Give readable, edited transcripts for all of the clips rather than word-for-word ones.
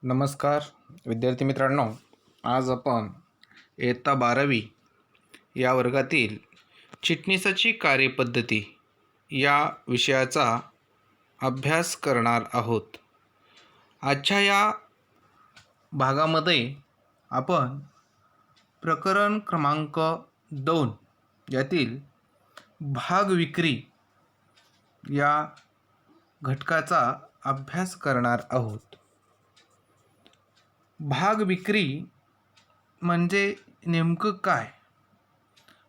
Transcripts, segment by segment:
नमस्कार विद्यार्थी मित्रांनो, आज आपण इयत्ता 12वी या वर्गातील चिटणीसाची कार्यपद्धती या विषयाचा अभ्यास करणार आहोत. आजच्या या भागामध्ये आपण प्रकरण क्रमांक 2 यातील भाग विक्री या घटकाचा अभ्यास करणार आहोत. भाग विक्री म्हणजे नेमकं काय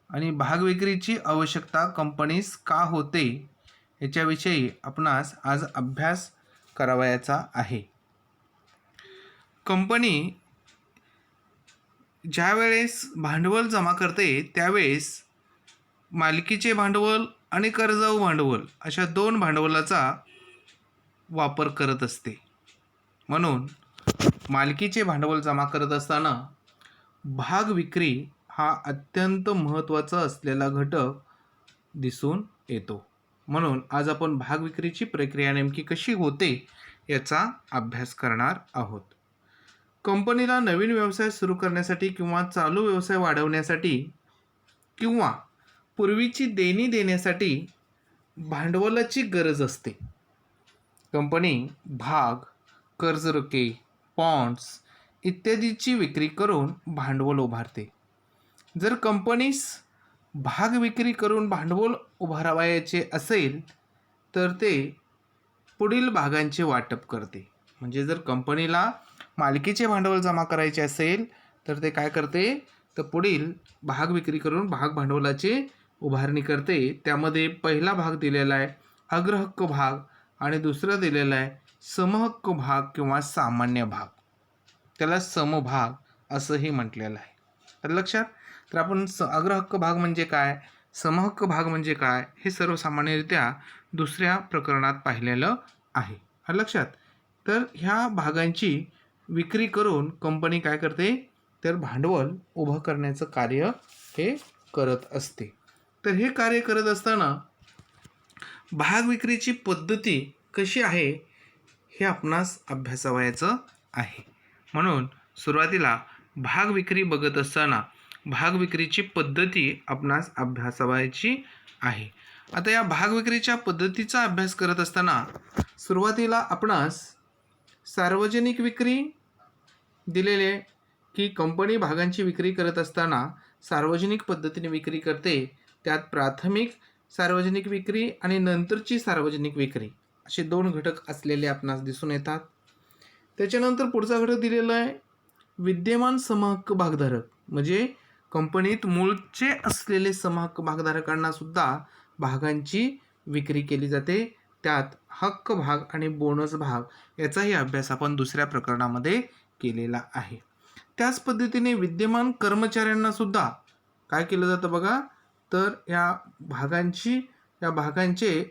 आणि भाग विक्रीची आवश्यकता कंपनीस का होते याच्याविषयी आपणास आज अभ्यास करावयाचा आहे. कंपनी ज्यावेळेस भांडवल जमा करते त्यावेळेस मालकीचे भांडवल आणि कर्जाऊ भांडवल अशा दोन भांडवलाचा वापर करत असते. म्हणून मालकीचे भांडवल जमा करत असताना भाग विक्री हा अत्यंत महत्त्वाचा असलेला घटक दिसून येतो. म्हणून आज आपण भाग विक्रीची प्रक्रिया नेमकी कशी होते याचा अभ्यास करणार आहोत. कंपनीला नवीन व्यवसाय सुरू करण्यासाठी किंवा चालू व्यवसाय वाढवण्यासाठी किंवा पूर्वीची देणी देण्यासाठी भांडवलाची गरज असते. कंपनी भाग, कर्जरोखे, बॉन्ड्स इत्यादीची विक्री करून भांडवल उभारते. जर कंपनीस भाग विक्री करून भांडवल उभारावयाचे असेल तर ते पुढील भागांचे वाटप करते. म्हणजे जर कंपनीला मालकीचे भांडवल जमा करायचे असेल तर ते काय करते, तर पुढील भाग विक्री करून भाग भांडवलाची उभारणी करते. त्यामध्ये पहिला भाग दिलेला आहे अग्रहक्क भाग आणि दुसरा दिलेला आहे समहक्क भाग किंवा सामान्य भाग. त्याला समभाग असंही म्हटलेलं आहे. तर लक्षात, तर आपण अग्रहक्क भाग म्हणजे काय, समहक्क भाग म्हणजे काय हे सर्वसामान्यरित्या दुसऱ्या प्रकरणात पाहिलेलं आहे. लक्षात, तर ह्या भागांची विक्री करून कंपनी काय करते, तर भांडवल उभं करण्याचं कार्य हे करत असते. तर हे कार्य करत असताना भाग विक्रीची पद्धती कशी आहे हे आपणास अभ्यासावयाचं आहे. म्हणून सुरुवातीला भाग विक्री बघत असताना भाग विक्रीची पद्धती आपणास अभ्यासावयाची आहे. आता या भाग विक्रीच्या पद्धतीचा अभ्यास करत असताना सुरुवातीला आपणास सार्वजनिक विक्री दिलेले की कंपनी भागांची विक्री करत असताना सार्वजनिक पद्धतीने विक्री करते. त्यात प्राथमिक सार्वजनिक विक्री आणि नंतरची सार्वजनिक विक्री असे दोन घटक असलेले आपणास दिसून येतात. त्याच्यानंतर पुढचा घटक दिलेला आहे विद्यमान समहक्क भागधारक, म्हणजे कंपनीत मूळचे असलेले समहक्क भागधारकांना सुद्धा भागांची विक्री केली जाते. त्यात हक्क भाग आणि बोनस भाग याचाही अभ्यास आपण दुसऱ्या प्रकरणामध्ये केलेला आहे. त्याच पद्धतीने विद्यमान कर्मचाऱ्यांना सुद्धा काय केलं जातं बघा, तर या भागांचे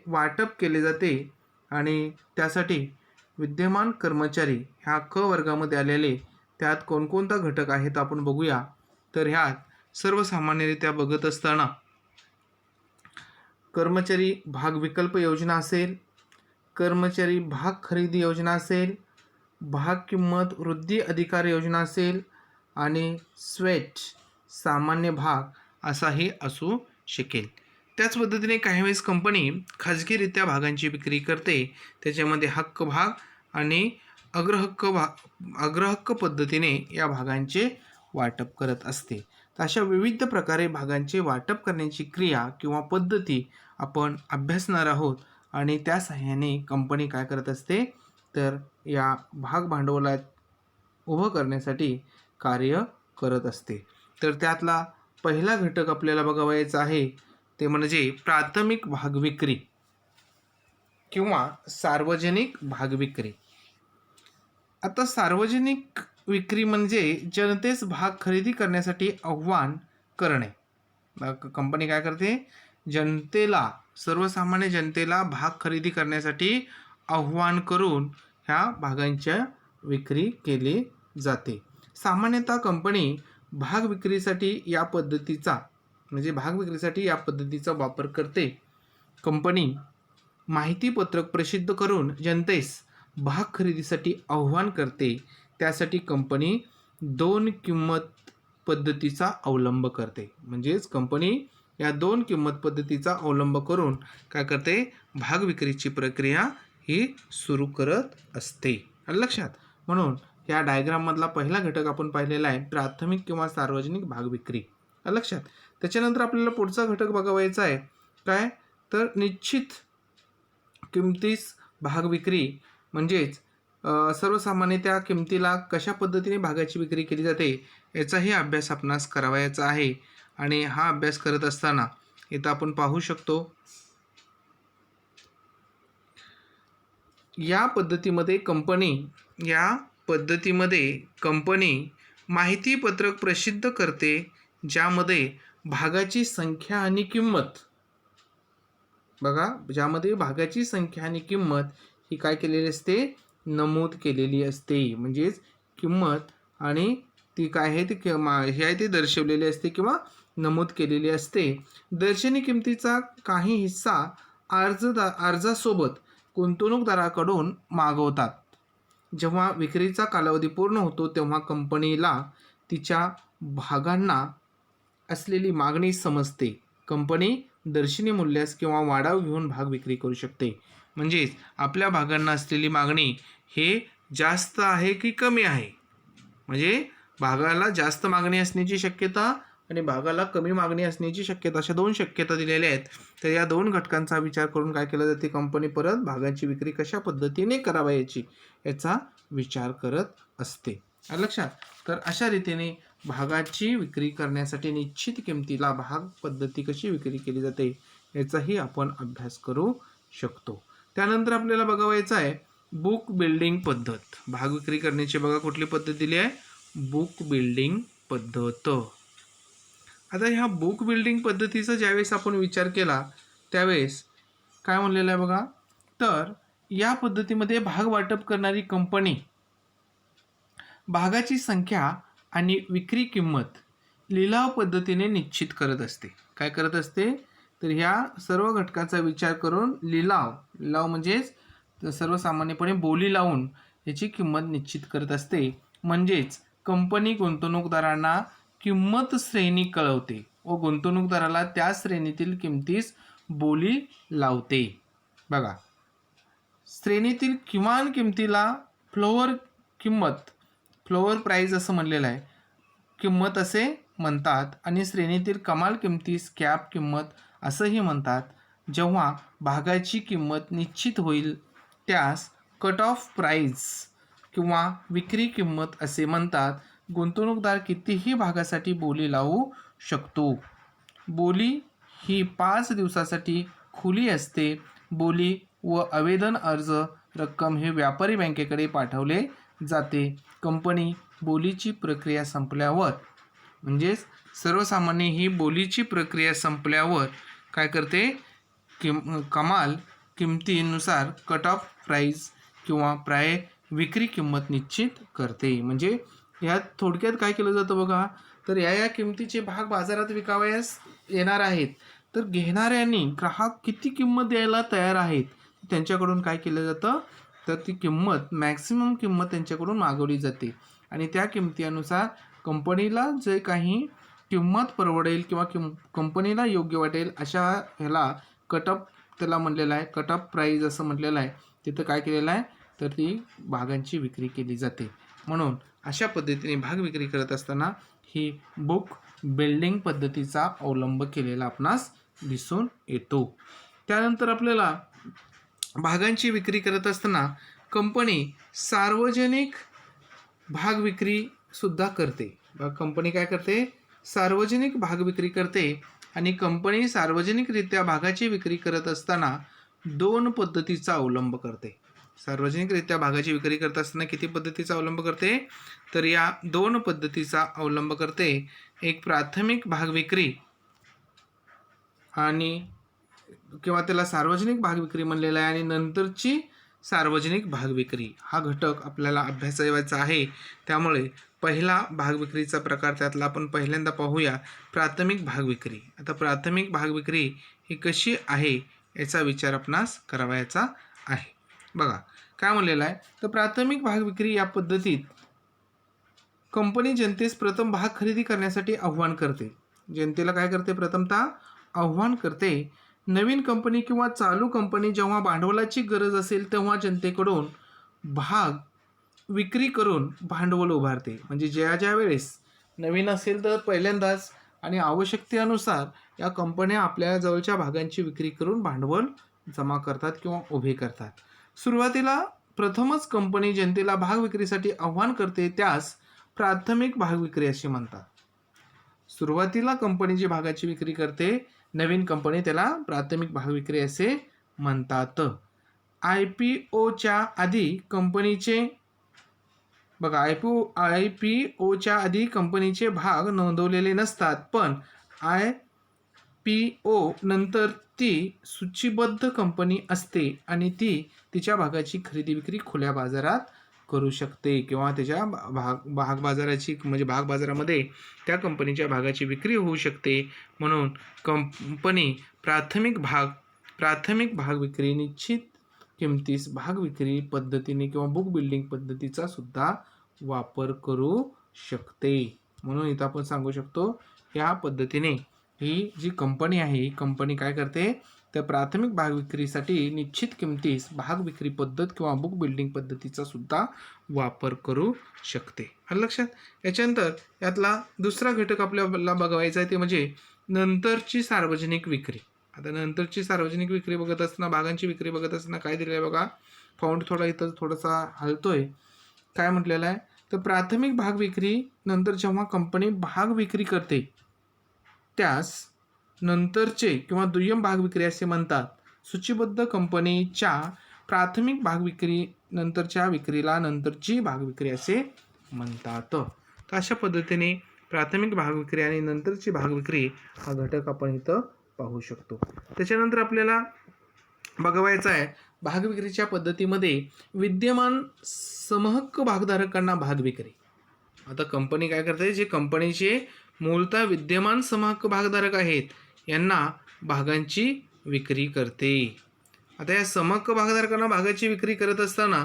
वाटप केले जाते आणि त्यासाठी विद्यमान कर्मचारी ह्या क वर्गामध्ये आलेले त्यात कोणकोणता घटक आहेत आपण बघूया. तर ह्यात सर्वसामान्यरित्या बघत असताना कर्मचारी भाग विकल्प योजना असेल, कर्मचारी भाग खरेदी योजना असेल, भाग किंमत वृद्धी अधिकार योजना असेल आणि स्वेट सामान्य भाग असाही असू शकेल. त्याच पद्धतीने काही वेळेस कंपनी खाजगीरित्या भागांची विक्री करते. त्याच्यामध्ये हक्क भाग आणि अग्रहक्क पद्धतीने या भागांचे वाटप करत असते. तर अशा विविध प्रकारे भागांचे वाटप करण्याची क्रिया किंवा पद्धती आपण अभ्यासणार आहोत आणि त्या सहाय्याने कंपनी काय करत असते, तर या भाग भांडवलात उभं करण्यासाठी कार्य करत असते. तर त्यातला पहिला घटक आपल्याला बघावयाचा आहे ते म्हणजे प्राथमिक भाग विक्री किंवा सार्वजनिक भाग विक्री. आता सार्वजनिक विक्री म्हणजे जनतेस भाग खरेदी करण्यासाठी आव्हान करणे. कंपनी काय करते, जनतेला, सर्वसामान्य जनतेला भाग खरेदी करण्यासाठी आव्हान करून ह्या भागांच्या विक्री केली जाते. सामान्यतः कंपनी भाग विक्रीसाठी या पद्धतीचा वापर करते. कंपनी माहिती पत्रक प्रसिद्ध करून जनतेस भाग खरेदीसाठी आव्हान करते. त्यासाठी कंपनी दोन किंमत पद्धतीचा अवलंब करते. म्हणजेच कंपनी या दोन किंमत पद्धतीचा अवलंब करून काय करते, भाग विक्रीची प्रक्रिया ही सुरू करत असते. आलं लक्षात? म्हणून या डायग्राममधला पहिला घटक आपण पाहिलेला आहे प्राथमिक किंवा सार्वजनिक भाग विक्री. आलं लक्षात? त्याच्यानंतर आपल्याला पुढचा घटक बघायचा आहे काय, तर निश्चित किमतीस भाग विक्री. म्हणजेच सर्वसामान्य त्या किमतीला कशा पद्धतीने भागाची विक्री केली जाते याचाही अभ्यास आपणास करावायचा आहे. आणि हा अभ्यास करत असताना इथं आपण पाहू शकतो या पद्धतीमध्ये कंपनी माहितीपत्रक प्रसिद्ध करते, ज्यामध्ये भागाची संख्या आणि किंमत, बघा, ज्यामध्ये भागाची संख्या आणि किंमत ही काय केलेली असते, नमूद केलेली असते. म्हणजेच किंमत आणि ती काय आहे ती हे आहे ते दर्शवलेली असते किंवा नमूद केलेली असते. दर्शनी किमतीचा काही हिस्सा अर्जासोबत गुंतवणूकदाराकडून मागवतात. जेव्हा विक्रीचा कालावधी पूर्ण होतो तेव्हा कंपनीला तिच्या भागांना असलेली मागणी समजते. कंपनी दर्शनी मूल्यास किंवा वाढाव घेऊन भाग विक्री करू शकते. म्हणजेच आपल्या भागांना असलेली मागणी हे जास्त आहे की कमी आहे, म्हणजे भागाला जास्त मागणी असण्याची शक्यता आणि भागाला कमी मागणी असण्याची शक्यता, अशा दोन शक्यता दिलेल्या आहेत. तर या दोन घटकांचा विचार करून काय केलं जाते, कंपनी परत भागांची विक्री कशा पद्धतीने करावयाची याचा विचार करत असते. लक्षात? तर अशा रीतीने भागाची विक्री करण्यासाठी निश्चित किमतीला भाग पद्धती कशी विक्री केली जाते याचाही आपण अभ्यास करू शकतो. त्यानंतर आपल्याला बघायचं आहे बुक बिल्डिंग पद्धत. भाग विक्री करण्याची बघा कुठली पद्धत दिली आहे, बुक बिल्डिंग पद्धत. आता ह्या बुक बिल्डिंग पद्धतीचा ज्यावेळेस आपण विचार केला त्यावेळेस काय म्हणलेलं आहे बघा, तर या पद्धतीमध्ये भाग वाटप करणारी कंपनी भागाची संख्या आणि विक्री किंमत लिलाव पद्धतीने निश्चित करत असते. काय करत असते, तर ह्या सर्व घटकाचा विचार करून लिलाव म्हणजेच सर्वसामान्यपणे बोली लावून याची किंमत निश्चित करत असते. म्हणजेच कंपनी गुंतवणूकदारांना किंमत श्रेणी कळवते व गुंतवणूकदाराला त्या श्रेणीतील किमतीस बोली लावते. बघा, श्रेणीतील किमान किमतीला फ्लोअर प्राईज असं म्हणलेलं आहे, किंमत असे म्हणतात. आणि श्रेणीतील कमाल किमतीस कॅप किंमत असंही म्हणतात. जेव्हा भागाची किंमत निश्चित होईल त्यास कट ऑफ प्राईज किंवा विक्री किंमत असे म्हणतात. गुंतवणूकदार कितीही भागासाठी बोली लावू शकतो. बोली ही 5 दिवसासाठी खुली असते. बोली व आवेदन अर्ज रक्कम हे व्यापारी बँकेकडे पाठवले जाते. कंपनी बोलीची प्रक्रिया संपल्यावर, म्हणजेच सर्वसामान्य ही बोलीची प्रक्रिया संपल्यावर काय करते, कमाल किमतीनुसार कट ऑफ प्राईज किंवा विक्री किंमत निश्चित करते. म्हणजे यात थोडक्यात काय केलं जातं बघा, तर या किमतीचे भाग बाजारात विकावयास येणार आहेत, तर घेणाऱ्यांनी ग्राहक किती किंमत द्यायला तयार आहेत त्यांच्याकडून काय केलं जातं, तर ती किंमत मॅक्सिमम किंमत त्यांच्याकडून मागवली जाते. आणि त्या किमतीनुसार कंपनीला जे काही किंमत परवडेल किंवा कंपनीला योग्य वाटेल अशा ह्याला त्याला म्हणलेलं आहे कट ऑफ प्राईज असं म्हटलेलं आहे. तिथं काय केलेलं आहे, तर ती भागांची विक्री केली जाते. म्हणून अशा पद्धतीने भाग विक्री करत असताना ही बुक बिल्डिंग पद्धतीचा अवलंब केलेला आपणास दिसून येतो. त्यानंतर आपल्याला भागांची विक्री करत असताना कंपनी सार्वजनिक भाग विक्री सुद्धा करते. कंपनी काय करते, सार्वजनिक भाग विक्री करते. आणि कंपनी सार्वजनिकरित्या भागाची विक्री करत असताना दोन पद्धतीचा अवलंब करते. सार्वजनिकरित्या भागाची विक्री करत असताना किती पद्धतीचा अवलंब करते, तर या दोन पद्धतीचा अवलंब करते. एक प्राथमिक भाग विक्री आणि किंवा त्याला सार्वजनिक भाग विक्री म्हणलेला आहे, आणि नंतरची सार्वजनिक भाग विक्री हा घटक आपल्याला अभ्यासायचा आहे. त्यामुळे पहिला भाग विक्रीचा प्रकार त्यातला आपण पहिल्यांदा पाहूया, प्राथमिक भाग विक्री. आता प्राथमिक भाग विक्री ही कशी आहे याचा विचार आपणास करावायचा आहे. बघा काय म्हणलेलं आहे, तर प्राथमिक भाग विक्री या पद्धतीत कंपनी जनतेस प्रथम भाग खरेदी करण्यासाठी आव्हान करते. जनतेला काय करते? प्रथमतः आव्हान करते. नवीन कंपनी किंवा चालू कंपनी जेव्हा भांडवलाची गरज असेल तेव्हा जनतेकडून भाग विक्री करून भांडवल उभारते. म्हणजे ज्या वेळेस नवीन असेल तर पहिल्यांदाच आणि आवश्यकतेनुसार या कंपन्या आपल्या जवळच्या भागांची विक्री करून भांडवल जमा करतात किंवा उभे करतात. सुरुवातीला प्रथमच कंपनी जनतेला भाग विक्रीसाठी आव्हान करते त्यास प्राथमिक भाग विक्री असे म्हणतात. सुरुवातीला कंपनी जी भागाची विक्री करते नवीन कंपनी त्याला प्राथमिक भाग विक्री असे म्हणतात. IPOच्या आधी कंपनीचे बघा IPOच्या आधी कंपनीचे भाग नोंदवलेले नसतात, पण IPO नंतर ती सूचीबद्ध कंपनी असते आणि ती तिच्या भागाची खरेदी विक्री खुल्या बाजारात करू शकते किंवा त्याच्या भाग बाजाराची म्हणजे भाग बाजारामध्ये त्या कंपनीच्या भागाची विक्री होऊ शकते. म्हणून कंपनी प्राथमिक भाग विक्री निश्चित किमतीस भाग विक्री पद्धतीने किंवा बुक बिल्डिंग पद्धतीचा सुद्धा वापर करू शकते. म्हणून इथं आपण सांगू शकतो या पद्धतीने ही जी कंपनी आहे ही कंपनी काय करते तर प्राथमिक भाग विक्रीसाठी निश्चित किमतीस भाग विक्री पद्धत किंवा बुक बिल्डिंग पद्धतीचा सुद्धा वापर करू शकते. आलं लक्षात? याच्यानंतर यातला दुसरा घटक आपल्याला बघायचा आहे ते म्हणजे नंतरची सार्वजनिक विक्री. आता नंतरची सार्वजनिक विक्री बघत असताना भागांची विक्री बघत असताना काय दिलेलं आहे बघा. फाउंड इथं थोडासा हलतोय. काय म्हटलेलं आहे तर प्राथमिक भाग विक्री नंतर जेव्हा कंपनी भाग विक्री करते त्यास नंतरचे किंवा दुय्यम भाग विक्री असे म्हणतात. सूचीबद्ध कंपनीच्या प्राथमिक भाग विक्री नंतरच्या विक्रीला नंतरची भाग विक्री असे म्हणतात. तर अशा पद्धतीने प्राथमिक भाग विक्री आणि नंतरची भाग विक्री हा घटक आपण इथं पाहू शकतो. त्याच्यानंतर आपल्याला बघवायचं आहे भाग विक्रीच्या पद्धतीमध्ये विद्यमान समहक्क भागधारकांना भाग विक्री. आता कंपनी काय करते जे कंपनीचे मूलतः विद्यमान समहक्क भागधारक आहेत यांना भागांची विक्री करते. आता या समहक्क भागधारकांना भागाची विक्री करत असताना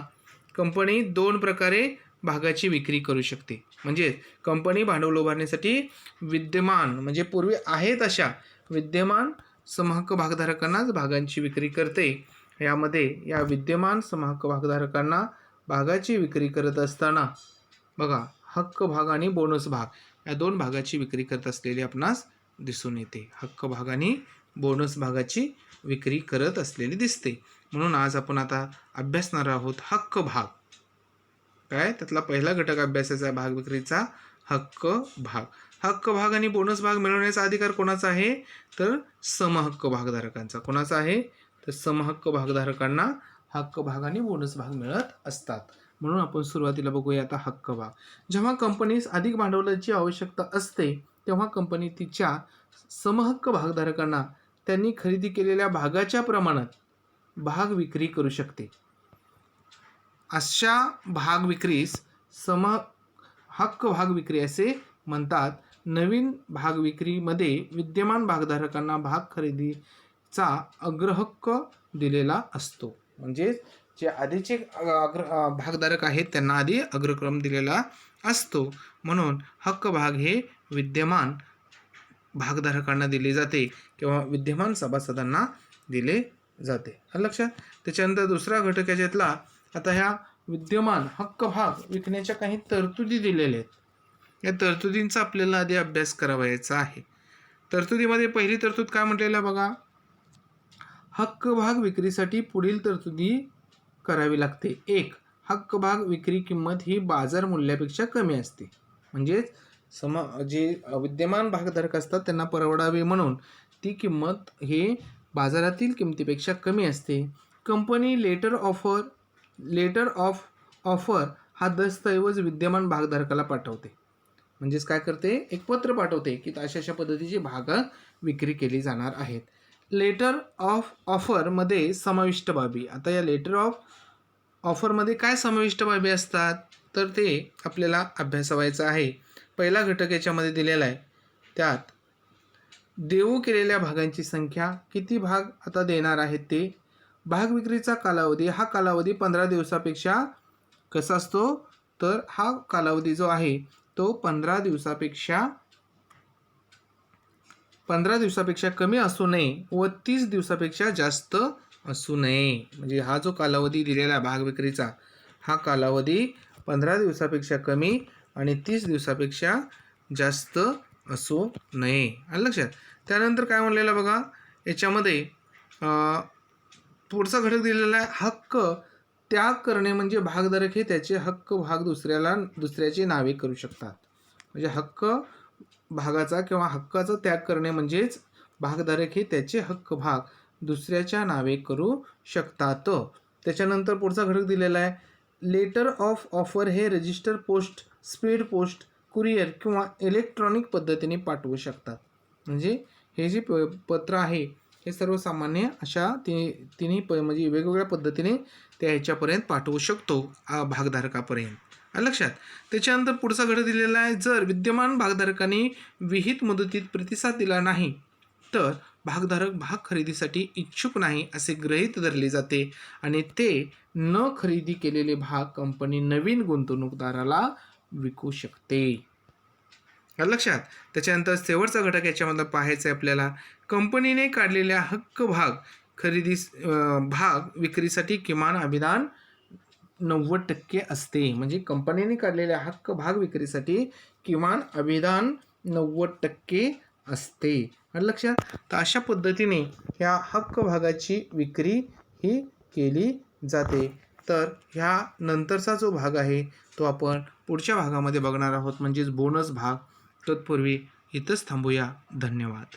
कंपनी दोन प्रकारे भागाची विक्री करू शकते. म्हणजे कंपनी भांडवल उभारण्यासाठी विद्यमान म्हणजे पूर्वी आहेत अशा विद्यमान समहक्क भागधारकांनाच भागांची विक्री करते. यामध्ये या विद्यमान समहक्क भागधारकांना भागाची विक्री करत असताना बघा हक्क भाग आणि बोनस भाग या दोन भागाची विक्री करत असलेली आपणास दिसून येते. हक्क भाग आणि बोनस भागाची विक्री करत असलेली दिसते. म्हणून आज आपण आता अभ्यासणार आहोत हक्क भाग. काय त्यातला पहिला घटक अभ्यासाचा भाग विक्रीचा हक्क भाग. हक्क भाग आणि बोनस भाग मिळवण्याचा अधिकार कोणाचा आहे तर समहक्क भागधारकांचा. कोणाचा आहे तर समहक्क भागधारकांना हक्क भाग आणि बोनस भाग मिळत असतात. म्हणून आपण सुरुवातीला बघूया आता हक्क भाग. जेव्हा कंपनीस अधिक भांडवलाची आवश्यकता असते तेव्हा कंपनी तिच्या समहक्क भागधारकांना त्यांनी खरेदी केलेल्या भागाच्या प्रमाणात भाग विक्री करू शकते. अशा भाग विक्रीस हक्क भाग विक्री असे म्हणतात. नवीन भाग विक्रीमध्ये विद्यमान भागधारकांना भाग खरेदीचा अग्रहक्क दिलेला असतो. म्हणजे जे आधीचे भागधारक आहेत त्यांना आधी अग्रक्रम दिलेला असतो. म्हणून हक्क भाग हे विद्यमान भागधारकांना दिले जाते किंवा विद्यमान सभासदांना दिले जाते. लक्षात? त्याच्यानंतर दुसरा घटक याच्यातला आता ह्या विद्यमान हक्क भाग विकण्याच्या काही तरतुदी दिलेल्या आहेत. या तरतुदींचा आपल्याला आधी अभ्यास करावायचा आहे. तरतुदीमध्ये पहिली तरतूद काय म्हटलेलं बघा. हक्क भाग विक्रीसाठी पुढील तरतुदी करावी लागते. 1. हक्क भाग विक्री किंमत ही बाजार मूल्यापेक्षा कमी असते. म्हणजेच जे विद्यमान भागधारक असतात त्यांना परवडावे म्हणून ती किंमत हे बाजारातील किमतीपेक्षा कमी असते. कंपनी लेटर ऑफ ऑफर हा दस्तऐवज विद्यमान भागधारकाला पाठवते. म्हणजेच काय करते एक पत्र पाठवते की अशा पद्धतीची भाग विक्री केली जाणार आहेत. लेटर ऑफ ऑफरमध्ये समाविष्ट बाबी. आता या लेटर ऑफ ऑफरमध्ये काय समाविष्ट बाबी असतात तर ते आपल्याला अभ्यासावायचं आहे. पहिला घटक याच्यामध्ये दिलेला आहे. त्यात देऊ केलेल्या भागांची संख्या, किती भाग आता देणार आहेत ते, भाग विक्रीचा कालावधी. हा कालावधी 15 दिवसापेक्षा कसा असतो तर हा कालावधी जो आहे तो 15 दिवसापेक्षा कमी असू नये व 30 दिवसापेक्षा जास्त असू नये. म्हणजे हा जो कालावधी दिलेला आहे भाग विक्रीचा, हा कालावधी 15 दिवसापेक्षा कमी आणि 30 दिवसापेक्षा जास्त असू नये. आलं लक्षात. त्यानंतर काय म्हणलेलं बघा याच्यामध्ये पुढचा घटक दिलेला आहे, हक्क त्याग करणे म्हणजे भागधारक हे त्याचे हक्क भाग दुसऱ्याची नावे करू शकतात. म्हणजे हक्क भागाचा किंवा हक्काचा त्याग करणे म्हणजेच भागधारक हे त्याचे हक्क भाग दुसऱ्याच्या नावे करू शकतात. त्याच्यानंतर पुढचा घटक दिलेला आहे, लेटर ऑफ ऑफर हे register post, speed post, courier किंवा इलेक्ट्रॉनिक पद्धतीने पाठवू शकतात. म्हणजे हे जे पत्र आहे हे सर्वसामान्य अशा तिन्ही म्हणजे वेगवेगळ्या पद्धतीने त्या ह्याच्यापर्यंत पाठवू शकतो भागधारकापर्यंत. लक्षात. त्याच्यानंतर पुढचा घटक दिलेला आहे, जर विद्यमान भागधारकांनी विहित मुदतीत प्रतिसाद दिला नाही तर भागधारक भाग खरेदीसाठी इच्छुक नाही असे गृहीत धरले जाते आणि ते न खरेदी केलेले भाग कंपनी नवीन गुंतवणूकदाराला विकू शकते. लक्षात. त्याच्यानंतर शेवटचा घटक याच्यामधला पाहायचा आहे आपल्याला, कंपनीने काढलेल्या हक्क भाग विक्रीसाठी किमान अभिदान 90% असते. म्हणजे कंपनीने काढलेल्या हक्क भाग विक्रीसाठी किमान अभिदान 90% असते. लक्षात. तर अशा पद्धतीने ह्या हक्क भागाची विक्री ही केली जाते. तर ह्या नंतरचा जो भाग आहे तो आपण पुढच्या भागामध्ये बघणार आहोत, म्हणजेच बोनस भाग. तत्पूर्वी इथंच थांबूया. धन्यवाद.